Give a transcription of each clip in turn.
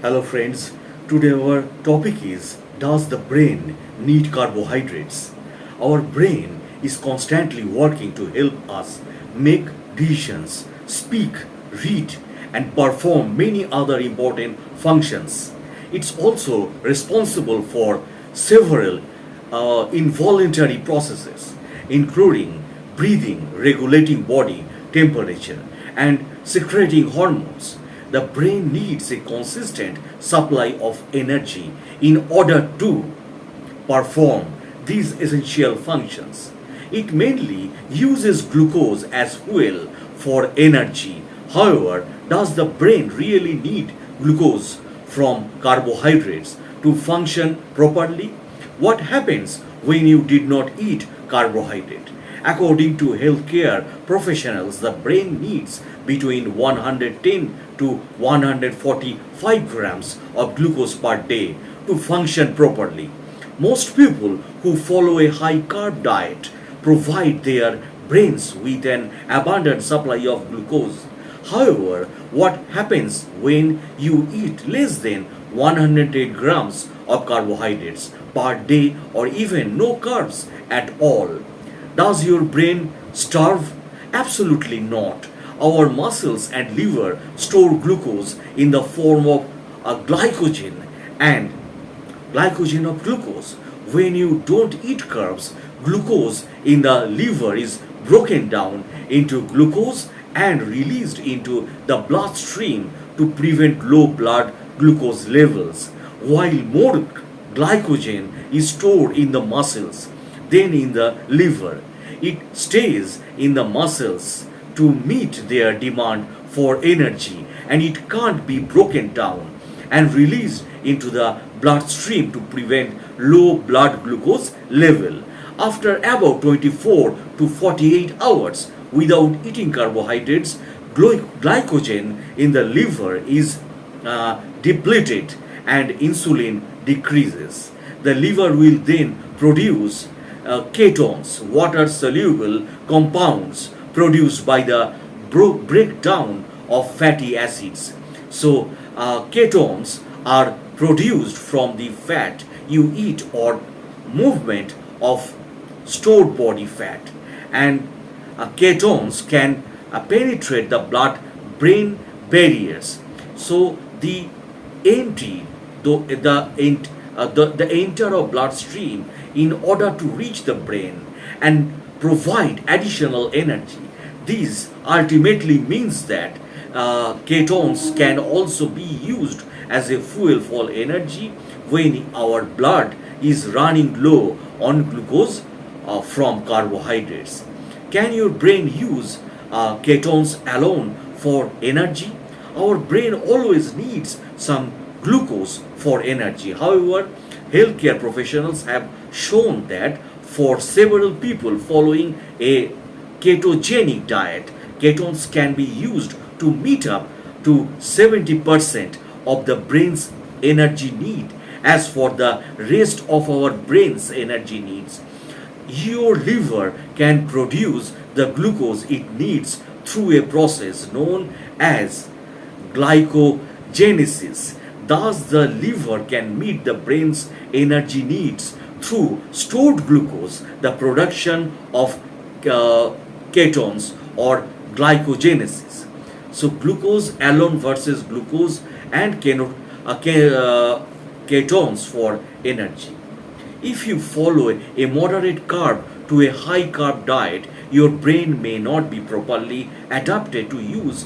Hello friends, today our topic is, does the brain need carbohydrates? Our brain is constantly working to help us make decisions, speak, read and perform many other important functions. It's also responsible for several involuntary processes including breathing, regulating body temperature and secreting hormones. The brain needs a consistent supply of energy in order to perform these essential functions. It mainly uses glucose as fuel for energy. However, does the brain really need glucose from carbohydrates to function properly? What happens when you did not eat carbohydrate? According to healthcare professionals, the brain needs between 110 to 145 grams of glucose per day to function properly. Most people who follow a high carb diet provide their brains with an abundant supply of glucose. However, what happens when you eat less than 108 grams of carbohydrates per day or even no carbs at all? Does your brain starve? Absolutely not. Our muscles and liver store glucose in the form of a glycogen and glycogen of glucose. When you don't eat carbs, glucose in the liver is broken down into glucose and released into the bloodstream to prevent low blood glucose levels, while more glycogen is stored in the muscles than in the liver. It stays in the muscles to meet their demand for energy and it can't be broken down and released into the bloodstream to prevent low blood glucose level. After about 24 to 48 hours without eating carbohydrates, glycogen in the liver is depleted and insulin decreases. The liver will then produce ketones, water soluble compounds produced by the breakdown of fatty acids. So, ketones are produced from the fat you eat or movement of stored body fat, and ketones can penetrate the blood brain barriers. So, the entry the enter of bloodstream in order to reach the brain and provide additional energy. This ultimately means that ketones can also be used as a fuel for energy when our blood is running low on glucose from carbohydrates. Can your brain use ketones alone for energy? Our brain always needs some glucose for energy. However, healthcare professionals have shown that for several people following a ketogenic diet, ketones can be used to meet up to 70% of the brain's energy need. As for the rest of our brain's energy needs, your liver can produce the glucose it needs through a process known as glycogenesis. Thus, the liver can meet the brain's energy needs through stored glucose, the production of ketones or glycogenesis. So, glucose alone versus glucose and ketones for energy. If you follow a moderate carb to a high carb diet, your brain may not be properly adapted to use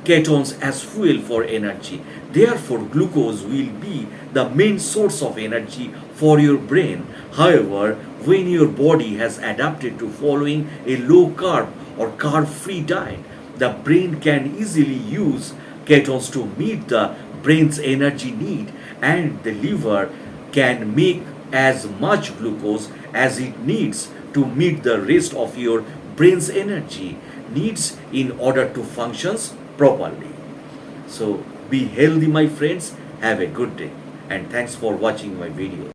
ketones as fuel for energy. Therefore, glucose will be the main source of energy for your brain. However, when your body has adapted to following a low carb or carb free diet, the brain can easily use ketones to meet the brain's energy need, and the liver can make as much glucose as it needs to meet the rest of your brain's energy needs in order to function properly. So be healthy, my friends. Have a good day and thanks for watching my video.